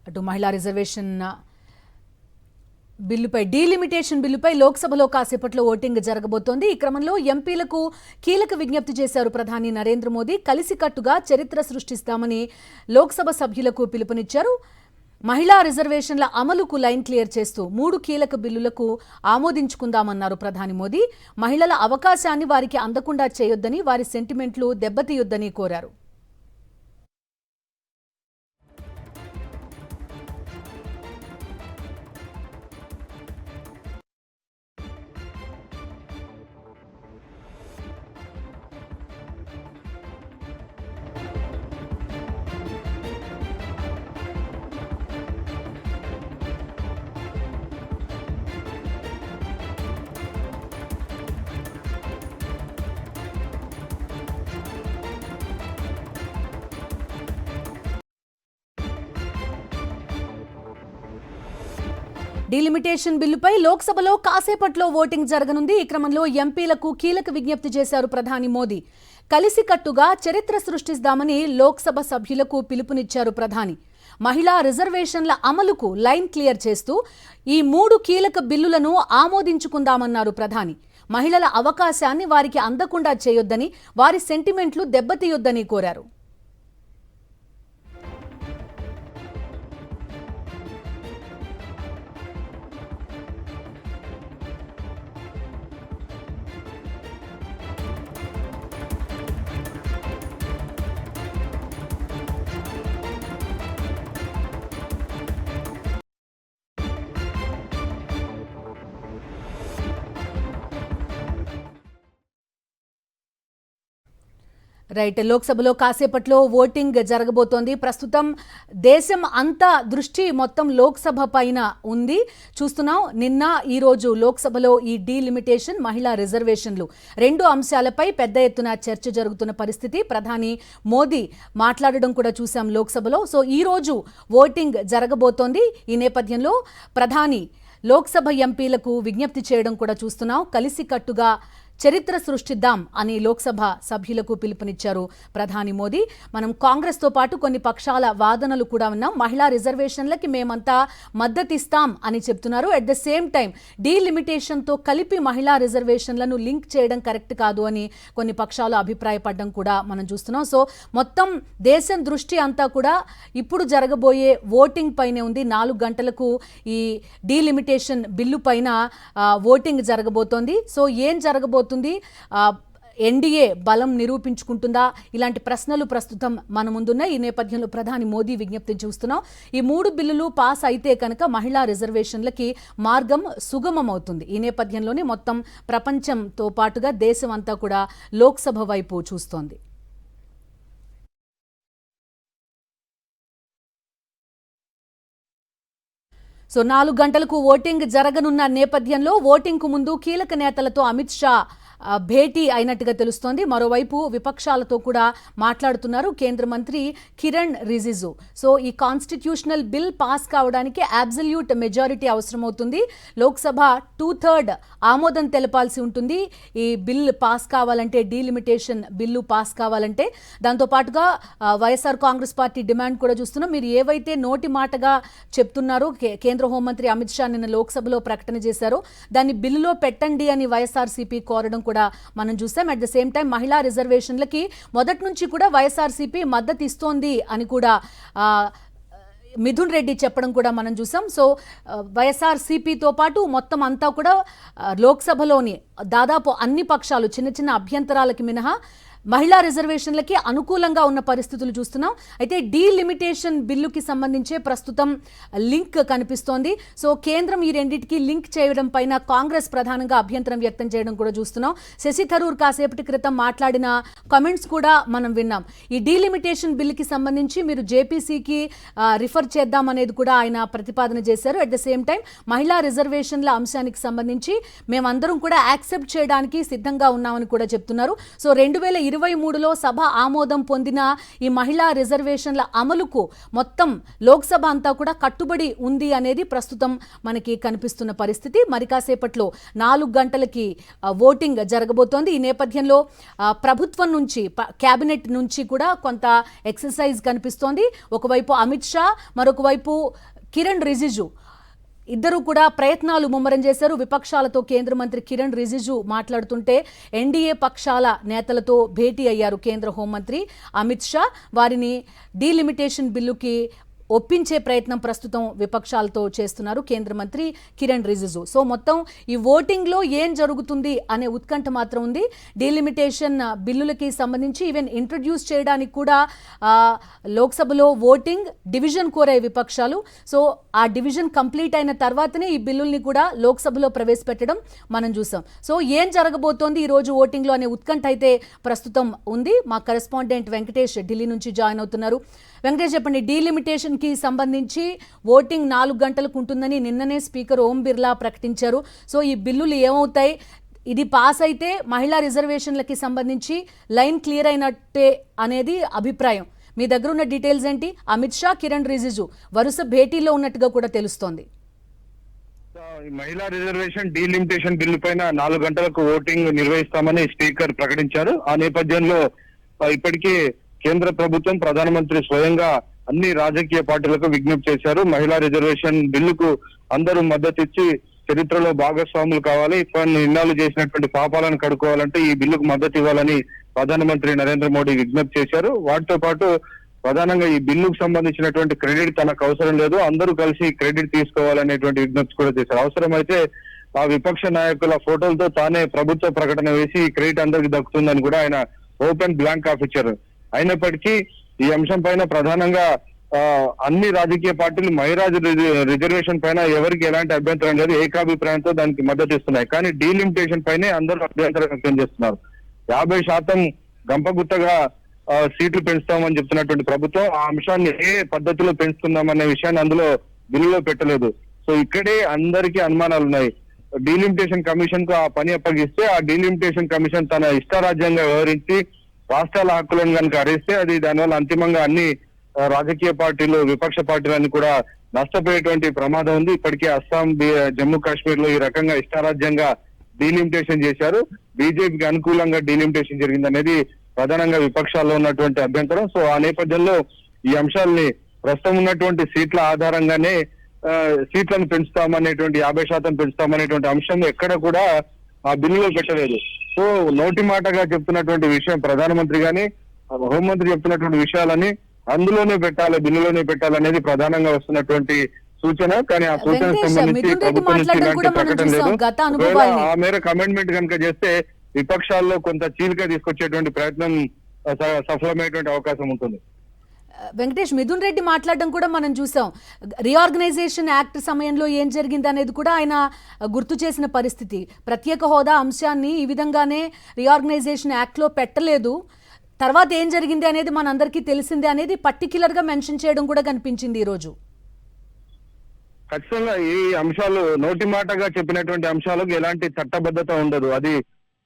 అటు మహిళా రిజర్వేషన్ బిల్లుపై డీలిమిటేషన్ బిల్లుపై లోక్సభలో కాసేపట్లో ఓటింగ్ జరగబోతోంది. ఈ క్రమంలో ఎంపీలకు కీలక విజ్ఞప్తి చేశారు ప్రధాని నరేంద్ర మోదీ. కలిసికట్టుగా చరిత్ర సృష్టిస్తామని లోక్సభ సభ్యులకు పిలుపునిచ్చారు. మహిళా రిజర్వేషన్ల అమలుకు లైన్ క్లియర్ చేస్తూ 3 కీలక బిల్లులకు ఆమోదించుకుందామన్నారు ప్రధాని మోదీ. మహిళల అవకాశాన్ని వారికి అందకుండా చేయొద్దని, వారి సెంటిమెంట్లు దెబ్బతీయొద్దని కోరారు. డీలిమిటేషన్ బిల్లుపై లోక్సభలో కాసేపట్లో ఓటింగ్ జరగనుంది. ఈ క్రమంలో ఎంపీలకు కీలక విజ్ఞప్తి చేశారు ప్రధాని మోదీ. కలిసికట్టుగా చరిత్ర సృష్టిస్తామని లోక్సభ సభ్యులకు పిలుపునిచ్చారు ప్రధాని. మహిళా రిజర్వేషన్ల అమలుకు లైన్ క్లియర్ చేస్తూ ఈ 3 కీలక బిల్లులను ఆమోదించుకుందామన్నారు ప్రధాని. మహిళల అవకాశాన్ని వారికి అందకుండా చేయొద్దని, వారి సెంటిమెంట్లు దెబ్బతీయొద్దని కోరారు. రైట్, లోక్సభలో కాసేపట్లో ఓటింగ్ జరగబోతోంది. ప్రస్తుతం దేశం అంతా దృష్టి మొత్తం లోక్సభ పైన ఉంది. చూస్తున్నాం, నిన్న ఈరోజు లోక్సభలో ఈ డీలిమిటేషన్, మహిళా రిజర్వేషన్లు 2 అంశాలపై పెద్ద ఎత్తున చర్చ జరుగుతున్న పరిస్థితి. ప్రధాని మోదీ మాట్లాడడం కూడా చూసాం లోక్సభలో. సో ఈరోజు ఓటింగ్ జరగబోతోంది. ఈ నేపథ్యంలో ప్రధాని లోక్సభ ఎంపీలకు విజ్ఞప్తి చేయడం కూడా చూస్తున్నాం. కలిసికట్టుగా చరిత్ర సృష్టిద్దాం అని లోక్సభ సభ్యులకు పిలుపునిచ్చారు ప్రధాని మోదీ. మనం కాంగ్రెస్తో పాటు కొన్ని పక్షాల వాదనలు కూడా ఉన్నాం. మహిళా రిజర్వేషన్లకి మేమంతా మద్దతిస్తాం అని చెప్తున్నారు. అట్ ద సేమ్ టైం డీలిమిటేషన్తో కలిపి మహిళా రిజర్వేషన్లను లింక్ చేయడం కరెక్ట్ కాదు అని కొన్ని పక్షాలు అభిప్రాయపడడం కూడా మనం చూస్తున్నాం. సో మొత్తం దేశం దృష్టి అంతా కూడా ఇప్పుడు జరగబోయే ఓటింగ్ పైనే ఉంది. 4 గంటలకు ఈ డీలిమిటేషన్ బిల్లు పైన ఓటింగ్ జరగబోతోంది. సో ఏం జరగబోతుంది, ఎన్డీఏ బలం నిరూపించుకుంటుందా, ఇలాంటి ప్రశ్నలు ప్రస్తుతం మన ముందున్నాయి. ఈ నేపథ్యంలో ప్రధాని మోదీ విజ్ఞప్తి చూస్తున్నాం. ఈ 3 బిల్లులు పాస్ అయితే కనుక మహిళా రిజర్వేషన్లకి మార్గం సుగమం అవుతుంది. ఈ నేపథ్యంలోనే మొత్తం ప్రపంచంతో పాటుగా దేశం అంతా కూడా లోక్సభ వైపు చూస్తోంది. సో 4 గంటలకు ఓటింగ్ జరగనున్న నేపథ్యంలో ఓటింగ్కు ముందు కీలక నేతలతో అమిత్ షా భేటీ అయినట్టుగా తెలుస్తోంది. మరోవైపు విపక్షాలతో కూడా మాట్లాడుతున్నారు కేంద్ర మంత్రి కిరణ్ రిజిజు. సో ఈ కాన్స్టిట్యూషనల్ బిల్ పాస్ కావడానికి అబ్సల్యూట్ మెజారిటీ అవసరమవుతుంది. లోక్సభ 2/3 ఆమోదం తెలపాల్సి ఉంటుంది. ఈ బిల్ పాస్ కావాలంటే, డీలిమిటేషన్ బిల్లు పాస్ కావాలంటే. దాంతోపాటుగా వైఎస్ఆర్ కాంగ్రెస్ పార్టీ డిమాండ్ కూడా చూస్తున్నాం. మీరు ఏవైతే నోటి మాటగా చెప్తున్నారో, కేంద్ర హోంమంత్రి అమిత్ షా నిన్న లోక్సభలో ప్రకటన చేశారో దాన్ని బిల్లులో పెట్టండి అని వైఎస్ఆర్సీపీ కోరడం కూడా మనం చూసాం. అట్ ద సేమ్ టైం మహిళా రిజర్వేషన్లకి మొదటి నుంచి కూడా వైఎస్ఆర్సీపీ మద్దతు ఇస్తోంది అని కూడా మిథున్ రెడ్డి చెప్పడం కూడా మనం చూసాం. సో వైఎస్ఆర్సీపీతో పాటు మొత్తం అంతా కూడా లోక్సభలోని దాదాపు అన్ని పక్షాలు చిన్న చిన్న అభ్యంతరాలకి మినహా మహిళా రిజర్వేషన్లకి అనుకూలంగా ఉన్న పరిస్థితులు చూస్తున్నాం. అయితే డీలిమిటేషన్ బిల్లుకి సంబంధించే ప్రస్తుతం లింక్ కనిపిస్తోంది. సో కేంద్రం ఈ రెండింటికి లింక్ చేయడం పైన కాంగ్రెస్ ప్రధానంగా అభ్యంతరం వ్యక్తం చేయడం కూడా చూస్తున్నాం. శశి థరూర్ కాసేపటి క్రితం మాట్లాడిన కామెంట్స్ కూడా మనం విన్నాం. ఈ డీలిమిటేషన్ బిల్లుకి సంబంధించి మీరు జేపీసీకి రిఫర్ చేద్దాం అనేది కూడా ఆయన ప్రతిపాదన చేశారు. అట్ ద సేమ్ టైం మహిళా రిజర్వేషన్ల అంశానికి సంబంధించి మేమందరం కూడా యాక్సెప్ట్ చేయడానికి సిద్ధంగా ఉన్నామని కూడా చెప్తున్నారు. సో 2023 2023లో సభ ఆమోదం పొందిన ఈ మహిళా రిజర్వేషన్ల అమలుకు మొత్తం లోక్సభ అంతా కూడా కట్టుబడి ఉంది అనేది ప్రస్తుతం మనకి కనిపిస్తున్న పరిస్థితి. మరి కాసేపట్లో 4 గంటలకి ఓటింగ్ జరగబోతోంది. ఈ నేపథ్యంలో ప్రభుత్వం నుంచి కేబినెట్ నుంచి కూడా కొంత ఎక్సర్సైజ్ కనిపిస్తోంది. ఒకవైపు అమిత్ షా, మరొక వైపు కిరణ్ రిజిజు ఇద్దరు కూడా ప్రయత్నాలు ముమ్మరం చేశారు. విపక్షాలతో కేంద్ర మంత్రి కిరణ్ రిజిజు మాట్లాడుతుంటే ఎన్డీఏ పక్షాల నేతలతో భేటీ అయ్యారు కేంద్ర హోంమంత్రి అమిత్ షా. వారిని డీలిమిటేషన్ బిల్లుకి ఒప్పించే ప్రయత్నం ప్రస్తుతం విపక్షాలతో చేస్తున్నారు కేంద్ర మంత్రి కిరణ్ రిజిజు. సో మొత్తం ఈ ఓటింగ్లో ఏం జరుగుతుంది అనే ఉత్కంఠ మాత్రం ఉంది. డీలిమిటేషన్ బిల్లులకి సంబంధించి ఈవెన్ ఇంట్రడ్యూస్ చేయడానికి కూడా లోక్సభలో ఓటింగ్ డివిజన్ కోరాయి విపక్షాలు. సో ఆ డివిజన్ కంప్లీట్ అయిన తర్వాతనే ఈ బిల్లుల్ని కూడా లోక్సభలో ప్రవేశపెట్టడం మనం చూసాం. సో ఏం జరగబోతోంది ఈ రోజు ఓటింగ్లో అనే ఉత్కంఠ అయితే ప్రస్తుతం ఉంది. మా కరెస్పాండెంట్ వెంకటేష్ ఢిల్లీ నుంచి జాయిన్ అవుతున్నారు. వెంకటేష్, చెప్పండి, డీలిమిటేషన్ కి సంబంధించి ఓటింగ్ 4 గంటలకు ఉంటుందని నిన్ననే స్పీకర్ ఓం బిర్లా ప్రకటించారు. సో ఈ బిల్లులు ఏమవుతాయి? ఇది పాస్ అయితే మహిళా రిజర్వేషన్లకి సంబంధించి లైన్ క్లియర్ అయినట్టే అనేది అభిప్రాయం. మీ దగ్గర ఉన్న డీటెయిల్స్ ఏంటి? అమిత్ షా, కిరణ్ రిజిజు వరుస భేటీలో ఉన్నట్టుగా కూడా తెలుస్తోంది. మహిళా రిజర్వేషన్ డీలిమిటేషన్ బిల్లు పైన 4 గంటలకు ఓటింగ్ నిర్వహిస్తామని స్పీకర్ ప్రకటించారు. ఆ నేపథ్యంలో ఇప్పటికే కేంద్ర ప్రభుత్వం, ప్రధానమంత్రి స్వయంగా అన్ని రాజకీయ పార్టీలకు విజ్ఞప్తి చేశారు. మహిళా రిజర్వేషన్ బిల్లుకు అందరూ మద్దతు ఇచ్చి చరిత్రలో భాగస్వాములు కావాలి, ఇన్నాళ్ళు చేసినటువంటి పాపాలను కడుక్కోవాలంటే ఈ బిల్లుకు మద్దతు ఇవ్వాలని ప్రధానమంత్రి నరేంద్ర మోడీ విజ్ఞప్తి చేశారు. వాటితో పాటు ప్రధానంగా ఈ బిల్లుకు సంబంధించినటువంటి క్రెడిట్ తనకు అవసరం లేదు, అందరూ కలిసి క్రెడిట్ తీసుకోవాలనేటువంటి విజ్ఞప్తి కూడా చేశారు. అవసరమైతే ఆ విపక్ష నాయకుల ఫోటోలతో తానే ప్రభుత్వ ప్రకటన వేసి క్రెడిట్ అందరికి దక్కుతుందని కూడా ఆయన ఓపెన్ బ్లాంక్ ఆఫ్ ఇచ్చారు. అయినప్పటికీ ఈ అంశం పైన ప్రధానంగా అన్ని రాజకీయ పార్టీలు మహిళా రిజర్వేషన్ పైన ఎవరికి ఎలాంటి అభ్యంతరం లేదు, ఏకాభిప్రాయంతో దానికి మద్దతు ఇస్తున్నాయి. కానీ డీలిమిటేషన్ పైనే అందరూ అభ్యంతరం వ్యక్తం చేస్తున్నారు. 50% గంపగుత్తగా సీట్లు పెంచుతామని చెప్తున్నటువంటి ప్రభుత్వం ఆ అంశాన్ని ఏ పద్ధతిలో పెంచుతుందామనే విషయాన్ని అందులో బిల్లులో పెట్టలేదు. సో ఇక్కడే అందరికీ అనుమానాలు ఉన్నాయి. డీలిమిటేషన్ కమిషన్ కు ఆ పని అప్పగిస్తే ఆ డీలిమిటేషన్ కమిషన్ తన ఇష్టారాజ్యంగా వ్యవహరించి రాష్ట్రాల హక్కులను కనుక హరిస్తే అది దానివల్ల అంతిమంగా అన్ని రాజకీయ పార్టీలు, విపక్ష పార్టీలన్నీ కూడా నష్టపోయేటువంటి ప్రమాదం ఉంది. ఇప్పటికే అస్సాం, జమ్మూ కాశ్మీర్ లో ఈ రకంగా ఇష్టారాజ్యంగా డీలిమిటేషన్ చేశారు. బీజేపీకి అనుకూలంగా డీలిమిటేషన్ జరిగిందనేది ప్రధానంగా విపక్షాల్లో ఉన్నటువంటి అభ్యంతరం. సో ఆ నేపథ్యంలో ఈ అంశాలని ప్రస్తుతం ఉన్నటువంటి సీట్ల ఆధారంగానే సీట్లను పెంచుతామనేటువంటి 50% పెంచుతామనేటువంటి అంశం ఎక్కడ కూడా ఆ బిల్లులో పెట్టలేదు. సో నోటి మాటగా చెప్తున్నటువంటి విషయం ప్రధానమంత్రి గాని హోంమంత్రి చెప్తున్నటువంటి విషయాలని అందులోనే పెట్టాలి, బిల్లులోనే పెట్టాలనేది ప్రధానంగా వస్తున్నటువంటి సూచన. కానీ ఆ సూచనకు సంబంధించి ప్రభుత్వం నుంచి ఇలాంటి ప్రకటన లేదు. ఆ మేరకు అమెండ్మెంట్ కనుక చేస్తే విపక్షాల్లో కొంత చీలిక తీసుకొచ్చేటువంటి ప్రయత్నం సఫలమయ్యేటువంటి అవకాశం ఉంటుంది. వెంకటేష్, మిథున్ రెడ్డి మాట్లాడడం కూడా మనం చూసాం. రీఆర్గనైజేషన్ యాక్ట్ సమయంలో ఏం జరిగింది అనేది కూడా ఆయన గుర్తు చేసిన పరిస్థితి. ప్రత్యేక హోదా అంశాన్ని ఈ విధంగానే రీఆర్గనైజేషన్ యాక్ట్లో పెట్టలేదు, తర్వాత ఏం జరిగింది అనేది మనందరికీ తెలిసిందే అనేది పర్టిక్యులర్ గా మెన్షన్ చేయడం కూడా కనిపించింది ఈ రోజు. ఖచ్చితంగా ఈ అంశాలు నోటి మాటగా చెప్పినటువంటి అంశాలకు ఎలాంటి చట్టబద్ధత ఉండదు, అది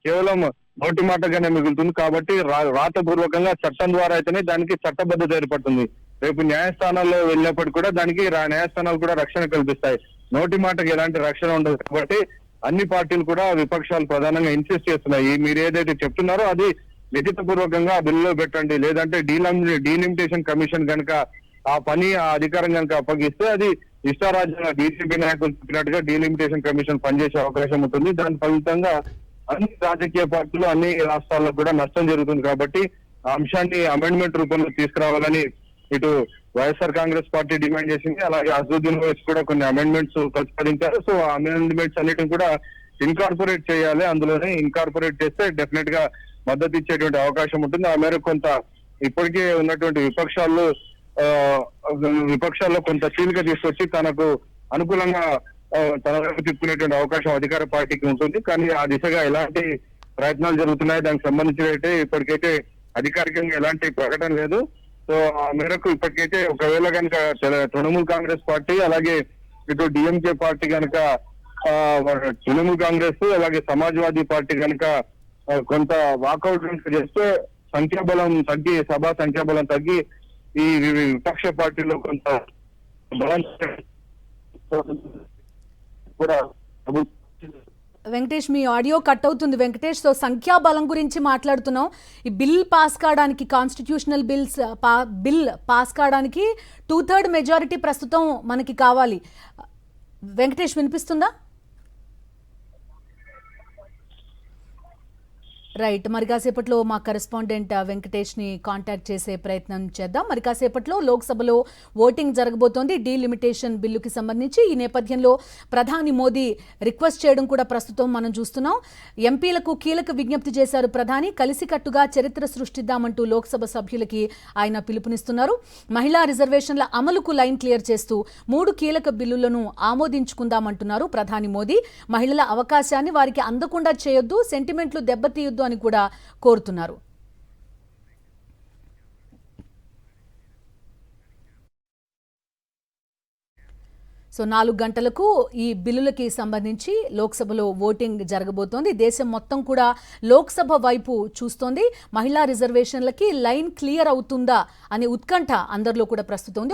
కేవలం నోటి మాటగానే మిగులుతుంది. కాబట్టి రాతపూర్వకంగా చట్టం ద్వారా అయితేనే దానికి చట్టబద్ధత ఏర్పడుతుంది. రేపు న్యాయస్థానాల్లో వెళ్ళినప్పటికీ కూడా దానికి న్యాయస్థానాలు కూడా రక్షణ కల్పిస్తాయి. నోటి మాటకు ఎలాంటి రక్షణ ఉండదు. కాబట్టి అన్ని పార్టీలు కూడా విపక్షాలు ప్రధానంగా ఇన్సిస్ట్ చేస్తున్నాయి. మీరు ఏదైతే చెప్తున్నారో అది లిఖితపూర్వకంగా బిల్లులో పెట్టండి, లేదంటే డీలిమిటేషన్ కమిషన్ కనుక ఆ పని, ఆ అధికారం కనుక అప్పగిస్తే అది ఇష్టారాజ్యంగా బీజేపీ నాయకులు చెప్పినట్టుగా డీలిమిటేషన్ కమిషన్ పనిచేసే అవకాశం ఉంటుంది. దాని ఫలితంగా అన్ని రాజకీయ పార్టీలు, అన్ని రాష్ట్రాల్లో కూడా నష్టం జరుగుతుంది. కాబట్టి ఆ అంశాన్ని అమెండ్మెంట్ రూపంలో తీసుకురావాలని ఇటు వైఎస్ఆర్ కాంగ్రెస్ పార్టీ డిమాండ్ చేసింది. అలాగే అసదుద్దీన్ ఓవైసీ కూడా కొన్ని అమెండ్మెంట్స్ ప్రతిపాదించారు. సో ఆ అమెండ్మెంట్స్ అన్నిటిని కూడా ఇన్కార్పొరేట్ చేయాలి. అందులోనే ఇన్కార్పొరేట్ చేస్తే డెఫినెట్ గా మద్దతు ఇచ్చేటువంటి అవకాశం ఉంటుంది. ఆ మేరకు కొంత ఇప్పటికే ఉన్నటువంటి విపక్షాల్లో కొంత చీలిక తీసుకొచ్చి తనకు అనుకూలంగా తన వైపు తిప్పుకునేటువంటి అవకాశం అధికార పార్టీకి ఉంటుంది. కానీ ఆ దిశగా ఎలాంటి ప్రయత్నాలు జరుగుతున్నాయి దానికి సంబంధించి ఇప్పటికైతే అధికారికంగా ఎలాంటి ప్రకటన లేదు. సో ఆ మేరకు ఇప్పటికైతే ఒకవేళ కనుక తృణమూల్ కాంగ్రెస్ పార్టీ అలాగే ఇటు డిఎంకే పార్టీ కనుక తృణమూల్ కాంగ్రెస్ అలాగే సమాజ్వాదీ పార్టీ కనుక కొంత వాకౌట్ కనుక చేస్తే సభా సంఖ్యాబలం తగ్గి ఈ విపక్ష పార్టీలో కొంత బలం కూడా వెంకటేష్, మీ ఆడియో కట్ అవుతుంది వెంకటేష్. సో సంఖ్యాబలం గురించి మాట్లాడుతున్నాం. ఈ బిల్ పాస్ కావడానికి, కాన్స్టిట్యూషనల్ బిల్ పాస్ కావడానికి 2/3 మెజారిటీ ప్రస్తుతం మనకి కావాలి. వెంకటేష్, వినిపిస్తుందా? రైట్, మరి కాసేపట్లో మా కరెస్పాండెంట్ వెంకటేష్ని కాంటాక్ట్ చేసే ప్రయత్నం చేద్దాం. మరి కాసేపట్లో లోక్సభలో ఓటింగ్ జరగబోతోంది డీలిమిటేషన్ బిల్లుకి సంబంధించి. ఈ నేపథ్యంలో ప్రధాని మోదీ రిక్వెస్ట్ చేయడం కూడా ప్రస్తుతం మనం చూస్తున్నాం. ఎంపీలకు కీలక విజ్ఞప్తి చేశారు ప్రధాని. కలిసికట్టుగా చరిత్ర సృష్టిద్దామంటూ లోక్సభ సభ్యులకి ఆయన పిలుపునిస్తున్నారు. మహిళా రిజర్వేషన్ల అమలుకు లైన్ క్లియర్ చేస్తూ 3 కీలక బిల్లులను ఆమోదించుకుందామంటున్నారు ప్రధాని మోదీ. మహిళల అవకాశాన్ని వారికి అందకుండా చేయొద్దు, సెంటిమెంట్లు దెబ్బతీయొద్దు అని కూడా కోరుతున్నారు. సో 4 గంటలకు ఈ బిల్లులకి సంబంధించి లోక్సభలో ఓటింగ్ జరగబోతోంది. దేశం మొత్తం కూడా లోక్సభ వైపు చూస్తోంది. మహిళా రిజర్వేషన్లకి లైన్ క్లియర్ అవుతుందా అనే ఉత్కంఠ అందరిలో కూడా ప్రస్తుతం ఉంది.